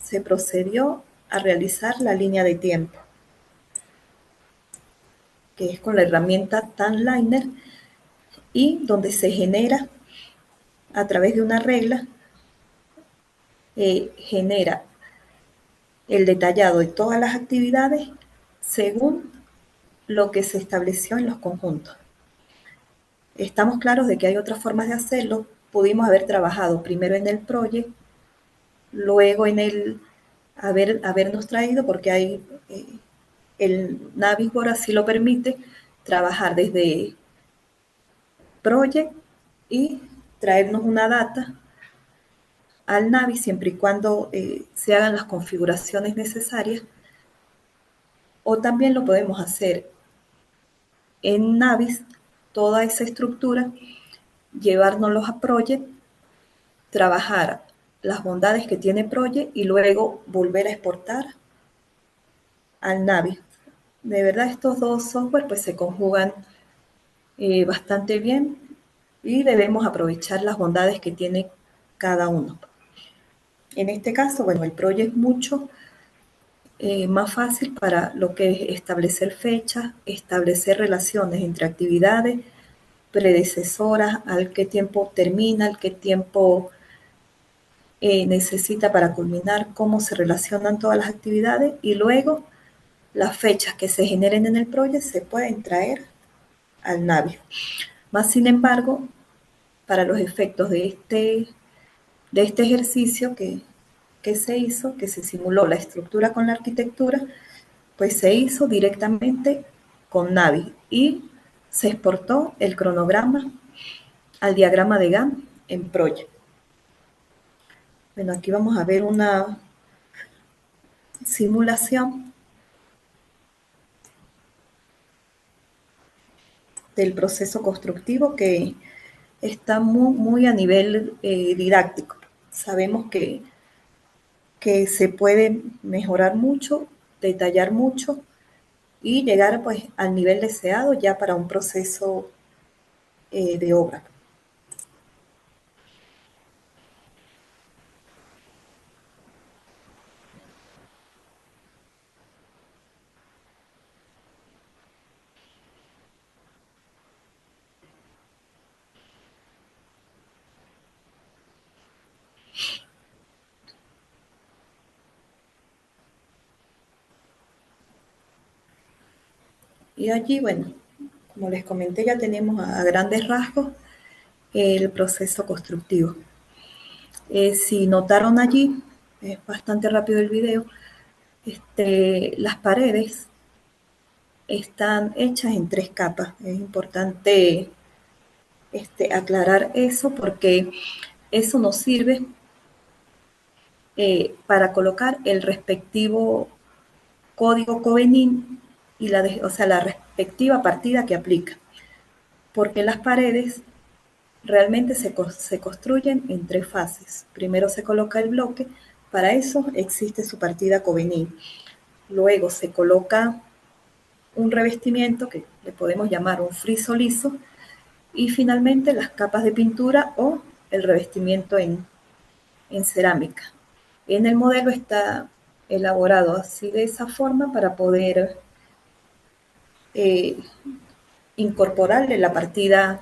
se procedió a realizar la línea de tiempo, que es con la herramienta Timeliner y donde se genera a través de una regla, genera el detallado de todas las actividades según lo que se estableció en los conjuntos. Estamos claros de que hay otras formas de hacerlo. Pudimos haber trabajado primero en el project, luego en el habernos traído, porque hay el Navisworks así lo permite, trabajar desde project y traernos una data al Navis siempre y cuando se hagan las configuraciones necesarias, o también lo podemos hacer en Navis, toda esa estructura, llevárnoslos a Project, trabajar las bondades que tiene Project y luego volver a exportar al Navis. De verdad estos dos software pues se conjugan bastante bien y debemos aprovechar las bondades que tiene cada uno. En este caso, bueno, el Project es mucho más fácil para lo que es establecer fechas, establecer relaciones entre actividades predecesoras, al qué tiempo termina, al qué tiempo necesita para culminar, cómo se relacionan todas las actividades y luego las fechas que se generen en el proyecto se pueden traer al Navi. Más sin embargo, para los efectos de este ejercicio que se hizo, que se simuló la estructura con la arquitectura, pues se hizo directamente con Navi y se exportó el cronograma al diagrama de Gantt en Project. Bueno, aquí vamos a ver una simulación del proceso constructivo que está muy a nivel didáctico. Sabemos que se puede mejorar mucho, detallar mucho y llegar pues al nivel deseado ya para un proceso de obra. Y allí, bueno, como les comenté, ya tenemos a grandes rasgos el proceso constructivo. Si notaron allí, es bastante rápido el video, las paredes están hechas en 3 capas. Es importante aclarar eso porque eso nos sirve para colocar el respectivo código Covenant y la respectiva partida que aplica. Porque las paredes realmente se construyen en 3 fases. Primero se coloca el bloque, para eso existe su partida Covenant. Luego se coloca un revestimiento que le podemos llamar un friso liso y finalmente las capas de pintura o el revestimiento en cerámica. En el modelo está elaborado así de esa forma para poder eh, incorporarle la partida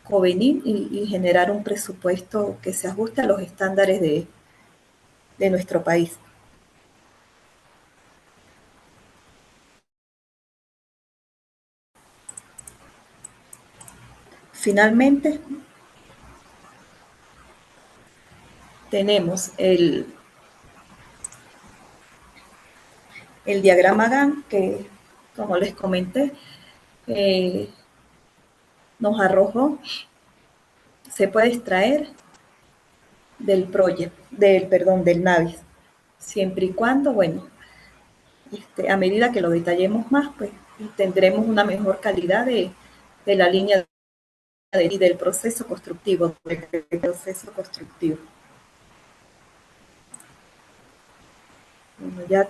Covenant y generar un presupuesto que se ajuste a los estándares de nuestro país. Finalmente, tenemos el diagrama Gantt que, como les comenté, eh, nos arrojó, se puede extraer del project, del Navis, siempre y cuando, bueno, a medida que lo detallemos más, pues tendremos una mejor calidad de la línea y del proceso constructivo, Bueno, ya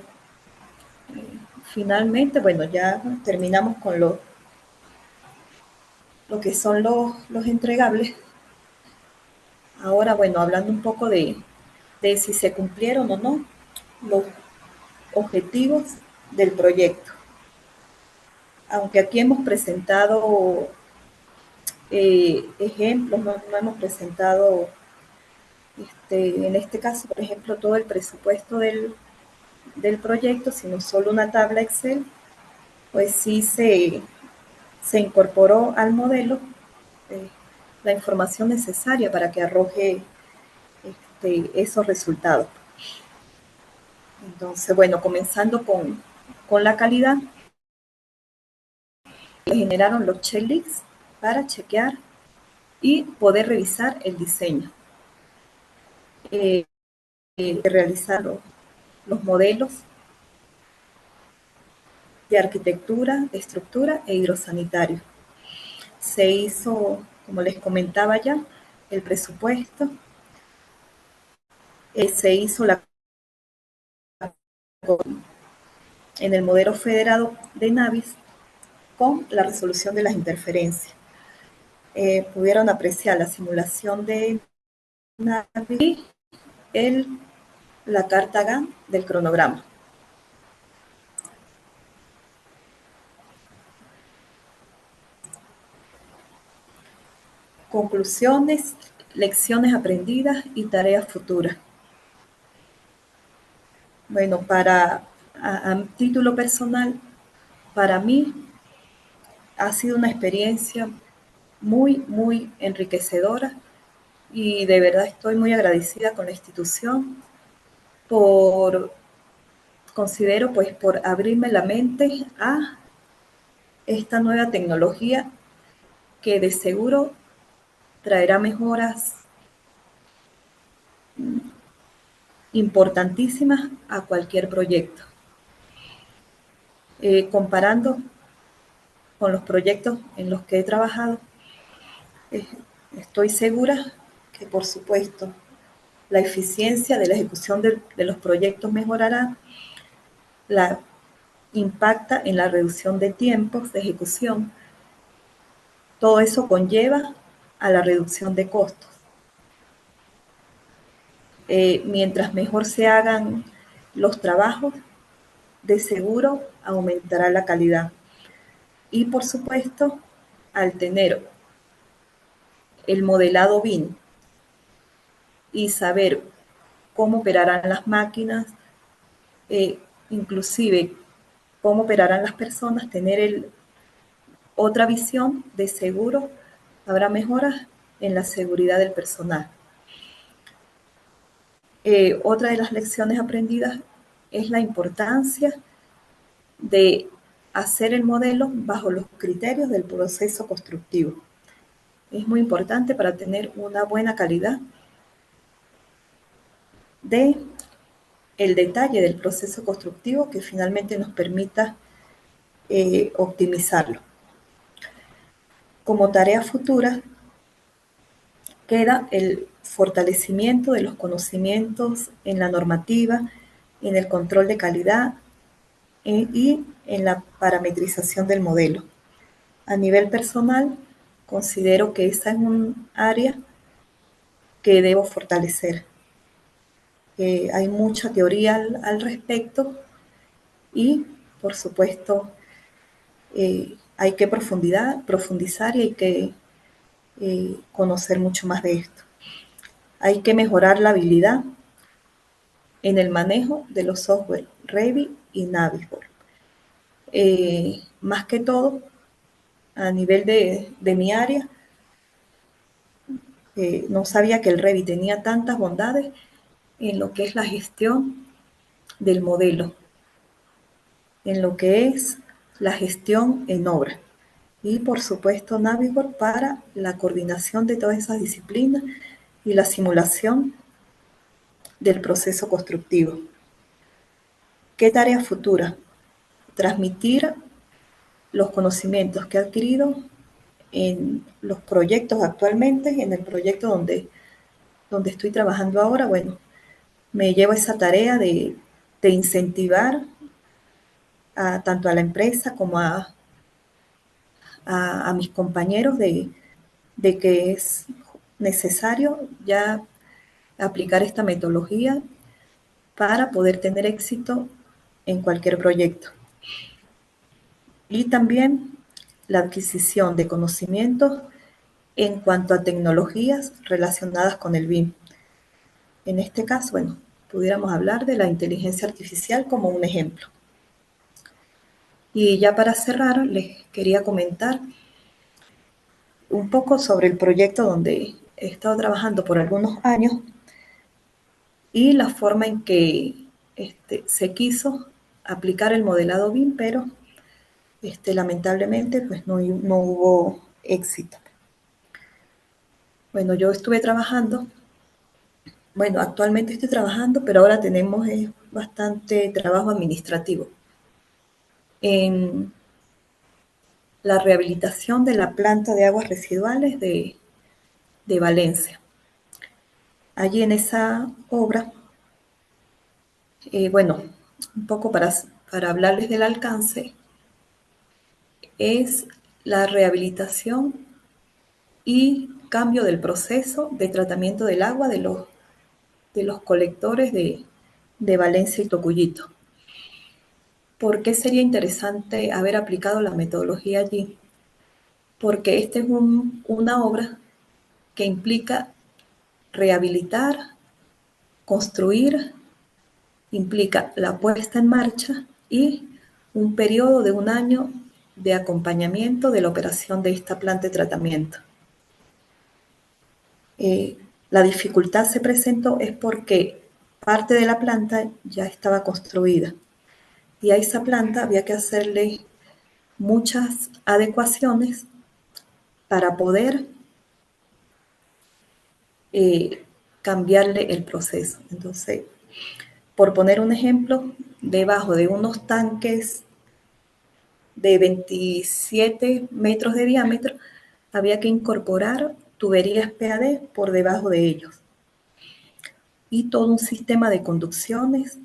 finalmente, bueno, ya terminamos con lo que son los entregables. Ahora, bueno, hablando un poco de si se cumplieron o no, los objetivos del proyecto. Aunque aquí hemos presentado ejemplos, no hemos presentado, en este caso, por ejemplo, todo el presupuesto del proyecto, sino solo una tabla Excel, pues sí se incorporó al modelo eh, la información necesaria para que arroje esos resultados. Entonces, bueno, comenzando con la calidad, generaron los checklists para chequear y poder revisar el diseño. Realizar los modelos de arquitectura, estructura e hidrosanitario. Se hizo, como les comentaba ya, el presupuesto, se hizo en el modelo federado de Navis con la resolución de las interferencias. Pudieron apreciar la simulación de Navis y la carta GAN del cronograma. Conclusiones, lecciones aprendidas y tareas futuras. Bueno, a título personal, para mí ha sido una experiencia muy enriquecedora y de verdad estoy muy agradecida con la institución por, considero pues por abrirme la mente a esta nueva tecnología que de seguro traerá mejoras importantísimas a cualquier proyecto. Comparando con los proyectos en los que he trabajado, eh, estoy segura que, por supuesto, la eficiencia de la ejecución de los proyectos mejorará, la impacta en la reducción de tiempos de ejecución. Todo eso conlleva a la reducción de costos. Mientras mejor se hagan los trabajos, de seguro aumentará la calidad. Y por supuesto, al tener el modelado BIM y saber cómo operarán las máquinas, inclusive cómo operarán las personas, tener otra visión, de seguro habrá mejoras en la seguridad del personal. Otra de las lecciones aprendidas es la importancia de hacer el modelo bajo los criterios del proceso constructivo. Es muy importante para tener una buena calidad de el detalle del proceso constructivo que finalmente nos permita optimizarlo. Como tarea futura queda el fortalecimiento de los conocimientos en la normativa, en el control de calidad y en la parametrización del modelo. A nivel personal, considero que esa es un área que debo fortalecer. Hay mucha teoría al respecto y, por supuesto, hay que profundizar y hay que conocer mucho más de esto. Hay que mejorar la habilidad en el manejo de los software Revit y Navisworks. Más que todo, a nivel de mi área, no sabía que el Revit tenía tantas bondades en lo que es la gestión del modelo, en lo que es la gestión en obra. Y por supuesto Navisworks para la coordinación de todas esas disciplinas y la simulación del proceso constructivo. ¿Qué tarea futura? Transmitir los conocimientos que he adquirido en los proyectos actualmente, en el proyecto donde estoy trabajando ahora. Bueno, me llevo esa tarea de incentivar tanto a la empresa como a mis compañeros de que es necesario ya aplicar esta metodología para poder tener éxito en cualquier proyecto. Y también la adquisición de conocimientos en cuanto a tecnologías relacionadas con el BIM. En este caso, bueno, pudiéramos hablar de la inteligencia artificial como un ejemplo. Y ya para cerrar, les quería comentar un poco sobre el proyecto donde he estado trabajando por algunos años y la forma en que se quiso aplicar el modelado BIM, pero lamentablemente pues no hubo éxito. Bueno, yo estuve trabajando, bueno, actualmente estoy trabajando, pero ahora tenemos bastante trabajo administrativo en la rehabilitación de la planta de aguas residuales de Valencia. Allí en esa obra, bueno, un poco para hablarles del alcance, es la rehabilitación y cambio del proceso de tratamiento del agua de los colectores de Valencia y Tocuyito. ¿Por qué sería interesante haber aplicado la metodología allí? Porque esta es una obra que implica rehabilitar, construir, implica la puesta en marcha y un periodo de un año de acompañamiento de la operación de esta planta de tratamiento. Eh, la dificultad se presentó es porque parte de la planta ya estaba construida y a esa planta había que hacerle muchas adecuaciones para poder eh, cambiarle el proceso. Entonces, por poner un ejemplo, debajo de unos tanques de 27 metros de diámetro, había que incorporar tuberías PAD por debajo de ellos y todo un sistema de conducciones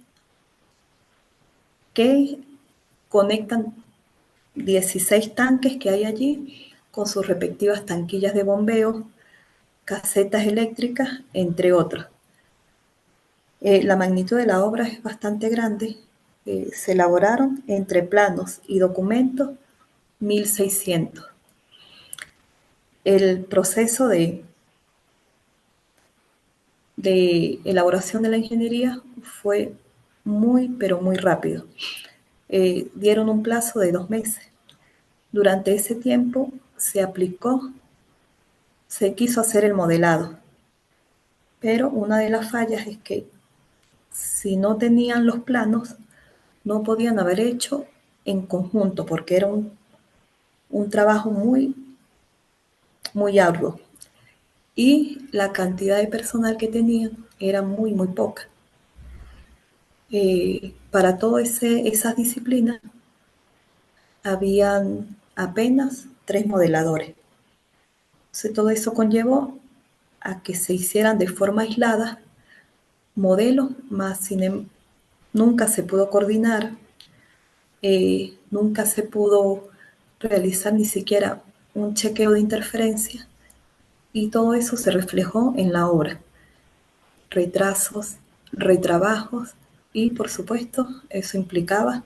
que conectan 16 tanques que hay allí con sus respectivas tanquillas de bombeo, casetas eléctricas, entre otros. La magnitud de la obra es bastante grande. Se elaboraron entre planos y documentos 1.600. El proceso de elaboración de la ingeniería fue muy, pero muy rápido. Dieron un plazo de 2 meses. Durante ese tiempo se quiso hacer el modelado, pero una de las fallas es que si no tenían los planos, no podían haber hecho en conjunto, porque era un trabajo muy, muy arduo. Y la cantidad de personal que tenían era muy, muy poca. Para todas esas disciplinas habían apenas 3 modeladores. Entonces, todo eso conllevó a que se hicieran de forma aislada modelos, más nunca se pudo coordinar, nunca se pudo realizar ni siquiera un chequeo de interferencia y todo eso se reflejó en la obra. Retrasos, retrabajos y por supuesto eso implicaba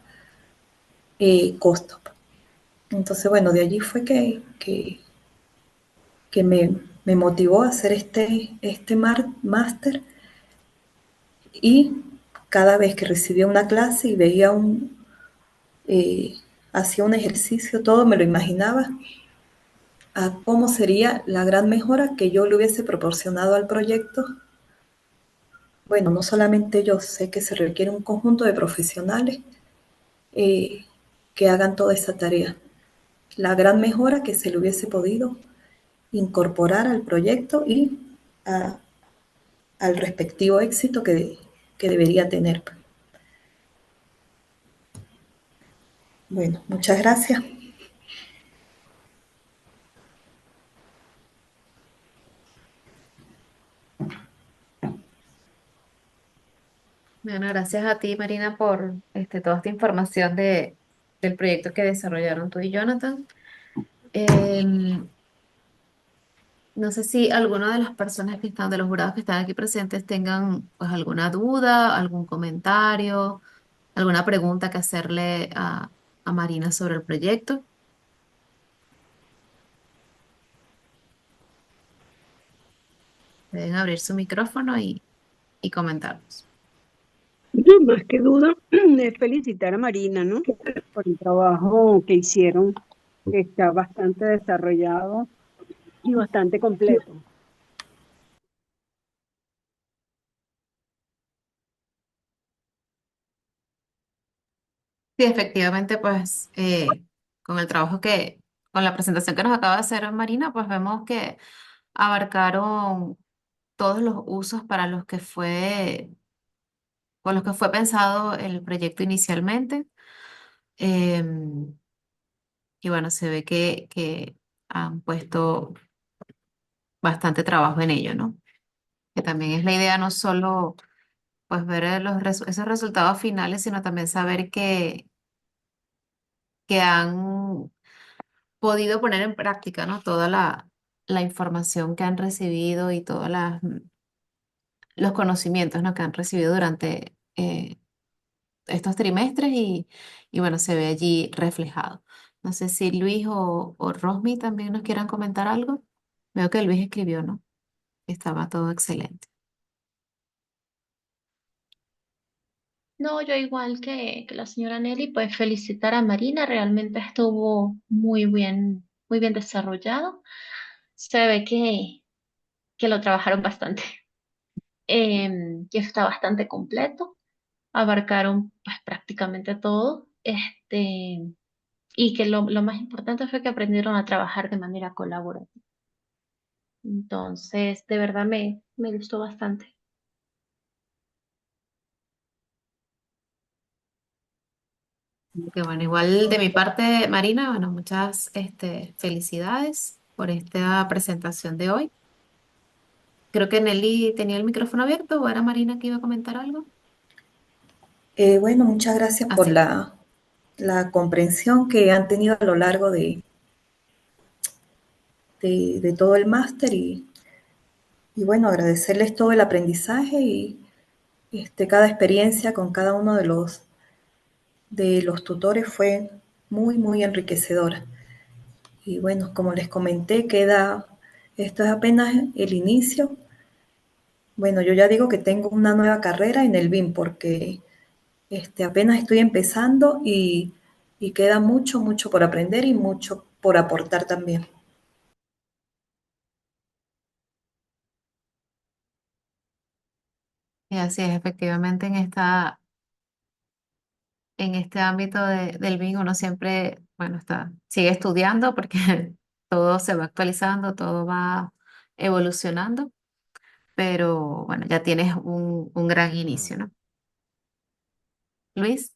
costos. Entonces, bueno, de allí fue que me motivó a hacer este máster y cada vez que recibía una clase y veía eh, hacía un ejercicio, todo me lo imaginaba a cómo sería la gran mejora que yo le hubiese proporcionado al proyecto. Bueno, no solamente yo, sé que se requiere un conjunto de profesionales eh, que hagan toda esa tarea. La gran mejora que se le hubiese podido incorporar al proyecto y a, al respectivo éxito que debería tener. Bueno, muchas gracias. Bueno, gracias a ti, Marina, por toda esta información del proyecto que desarrollaron tú y Jonathan. Em, No sé si alguna de las personas que están, de los jurados que están aquí presentes, tengan pues alguna duda, algún comentario, alguna pregunta que hacerle a Marina sobre el proyecto. Deben abrir su micrófono y comentarnos. No, más que duda, es felicitar a Marina, ¿no? Por el trabajo que hicieron, que está bastante desarrollado y bastante completo. Sí, efectivamente, pues con el trabajo con la presentación que nos acaba de hacer Marina, pues vemos que abarcaron todos los usos con los que fue pensado el proyecto inicialmente. Em, y bueno, se ve que han puesto bastante trabajo en ello, ¿no? Que también es la idea no solo pues ver esos resultados finales, sino también saber que han podido poner en práctica, ¿no? Toda la información que han recibido y todos los conocimientos, ¿no? Que han recibido durante estos trimestres y bueno, se ve allí reflejado. No sé si Luis o Rosmi también nos quieran comentar algo. Veo que Luis escribió, ¿no? Estaba todo excelente. No, yo igual que la señora Nelly, pues felicitar a Marina, realmente estuvo muy bien desarrollado. Se ve que lo trabajaron bastante, que está bastante completo, abarcaron pues prácticamente todo, y que lo más importante fue que aprendieron a trabajar de manera colaborativa. Entonces, de verdad me gustó bastante. Que bueno, igual de mi parte, Marina, bueno, muchas felicidades por esta presentación de hoy. Creo que Nelly tenía el micrófono abierto o era Marina que iba a comentar algo. Bueno, muchas gracias por Así. la comprensión que han tenido a lo largo de todo el máster y bueno, agradecerles todo el aprendizaje y cada experiencia con cada uno de los tutores fue muy, muy enriquecedora. Y bueno, como les comenté, esto es apenas el inicio. Bueno, yo ya digo que tengo una nueva carrera en el BIM porque apenas estoy empezando y queda mucho, mucho por aprender y mucho por aportar también. Y así es, efectivamente en este ámbito del BIM uno siempre, bueno, sigue estudiando porque todo se va actualizando, todo va evolucionando, pero bueno, ya tienes un gran inicio, ¿no? Luis,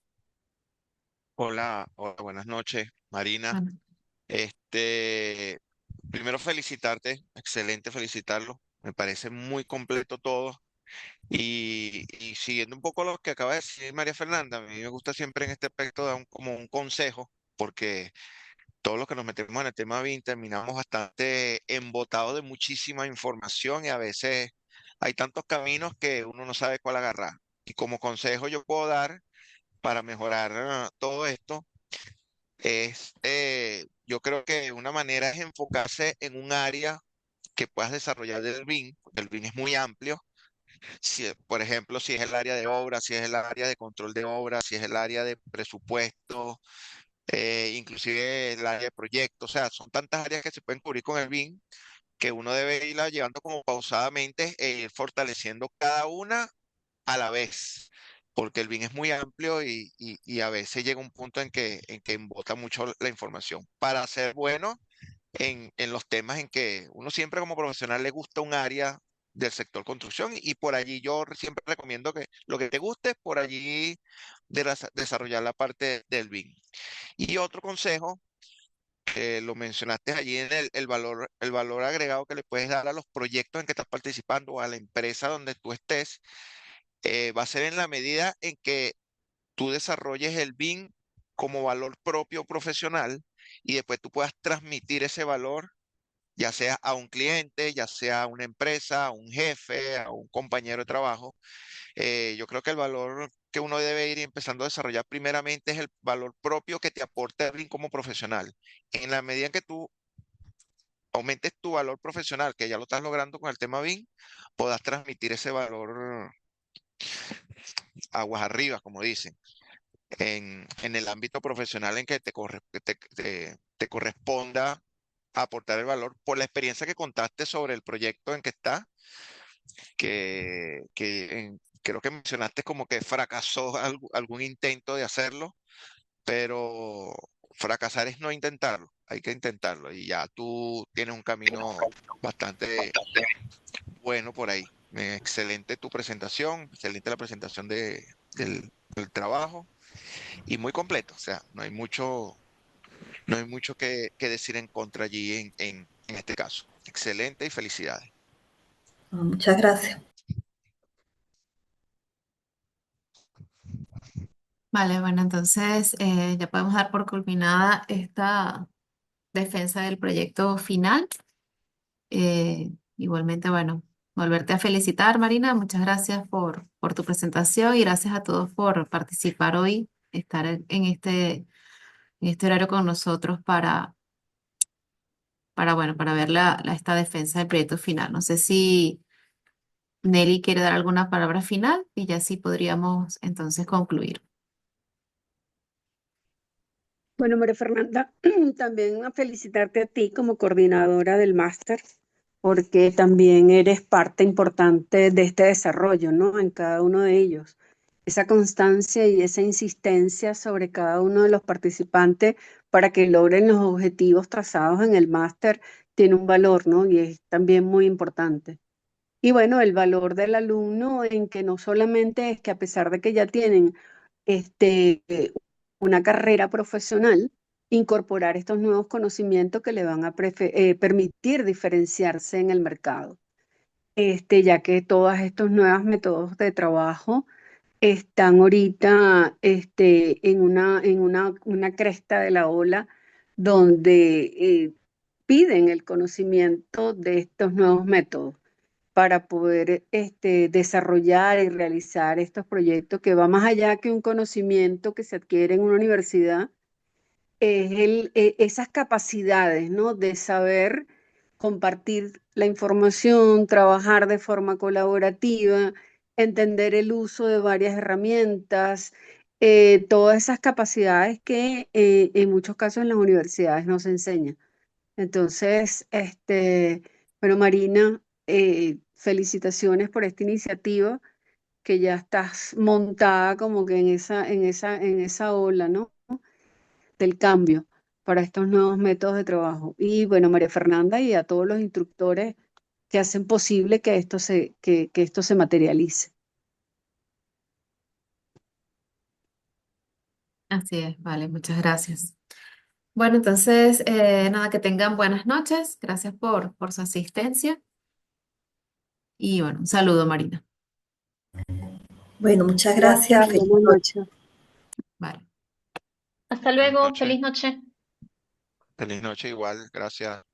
Hola, hola, buenas noches, Marina. bueno, Este, primero felicitarte, excelente felicitarlo. Me parece muy completo todo. Y siguiendo un poco lo que acaba de decir María Fernanda, a mí me gusta siempre en este aspecto dar como un consejo, porque todos los que nos metemos en el tema BIM terminamos bastante embotados de muchísima información y a veces hay tantos caminos que uno no sabe cuál agarrar. Y como consejo yo puedo dar para mejorar todo esto yo creo que una manera es enfocarse en un área que puedas desarrollar del BIM, porque el BIM es muy amplio. Si, por ejemplo, si es el área de obra, si es el área de control de obra, si es el área de presupuesto, inclusive el área de proyectos, o sea, son tantas áreas que se pueden cubrir con el BIM que uno debe irla llevando como pausadamente e ir fortaleciendo cada una a la vez, porque el BIM es muy amplio y a veces llega un punto en que embota mucho la información. Para ser bueno en los temas en que uno siempre como profesional le gusta un área del sector construcción y por allí yo siempre recomiendo que lo que te guste, por allí desarrollar la parte del BIM. Y otro consejo, que lo mencionaste allí en el valor agregado que le puedes dar a los proyectos en que estás participando o a la empresa donde tú estés va a ser en la medida en que tú desarrolles el BIM como valor propio profesional y después tú puedas transmitir ese valor ya sea a un cliente, ya sea a una empresa, a un jefe, a un compañero de trabajo. Yo creo que el valor que uno debe ir empezando a desarrollar primeramente es el valor propio que te aporta el BIM como profesional. En la medida en que tú aumentes tu valor profesional, que ya lo estás logrando con el tema BIM, puedas transmitir ese valor aguas arriba, como dicen, en el ámbito profesional en que te corresponda aportar el valor por la experiencia que contaste sobre el proyecto en que estás, creo que mencionaste como que fracasó algún intento de hacerlo, pero fracasar es no intentarlo, hay que intentarlo y ya tú tienes un camino bastante bueno por ahí. Excelente tu presentación, excelente la presentación del trabajo y muy completo, o sea, no hay mucho que decir en contra allí en este caso. Excelente y felicidades. Muchas gracias. Vale, bueno, entonces ya podemos dar por culminada esta defensa del proyecto final. Igualmente, bueno, volverte a felicitar, Marina. Muchas gracias por tu presentación y gracias a todos por participar hoy, estar en este horario con nosotros bueno, para ver esta defensa del proyecto final. No sé si Nelly quiere dar alguna palabra final y ya sí podríamos entonces concluir. Bueno, María Fernanda, también a felicitarte a ti como coordinadora del máster, porque también eres parte importante de este desarrollo, ¿no? En cada uno de ellos. Esa constancia y esa insistencia sobre cada uno de los participantes para que logren los objetivos trazados en el máster tiene un valor, ¿no? Y es también muy importante. Y bueno, el valor del alumno en que no solamente es que a pesar de que ya tienen este, una carrera profesional, incorporar estos nuevos conocimientos que le van a permitir diferenciarse en el mercado. Ya que todos estos nuevos métodos de trabajo están ahorita en una cresta de la ola donde piden el conocimiento de estos nuevos métodos para poder desarrollar y realizar estos proyectos que va más allá que un conocimiento que se adquiere en una universidad, es esas capacidades, ¿no? De saber compartir la información, trabajar de forma colaborativa, entender el uso de varias herramientas, todas esas capacidades que en muchos casos en las universidades no se enseñan. Entonces, bueno, Marina, felicitaciones por esta iniciativa que ya estás montada como que en esa ola, ¿no? Del cambio para estos nuevos métodos de trabajo. Y bueno, María Fernanda y a todos los instructores que hacen posible que esto se materialice. Así es, vale, muchas gracias. Bueno, entonces, nada, que tengan buenas noches. Gracias por su asistencia. Y bueno, un saludo, Marina. Bueno, muchas gracias. Gracias, Feliz buenas noche. noches. Vale. Hasta Buenas luego, noches. feliz noche. Feliz noche igual, gracias.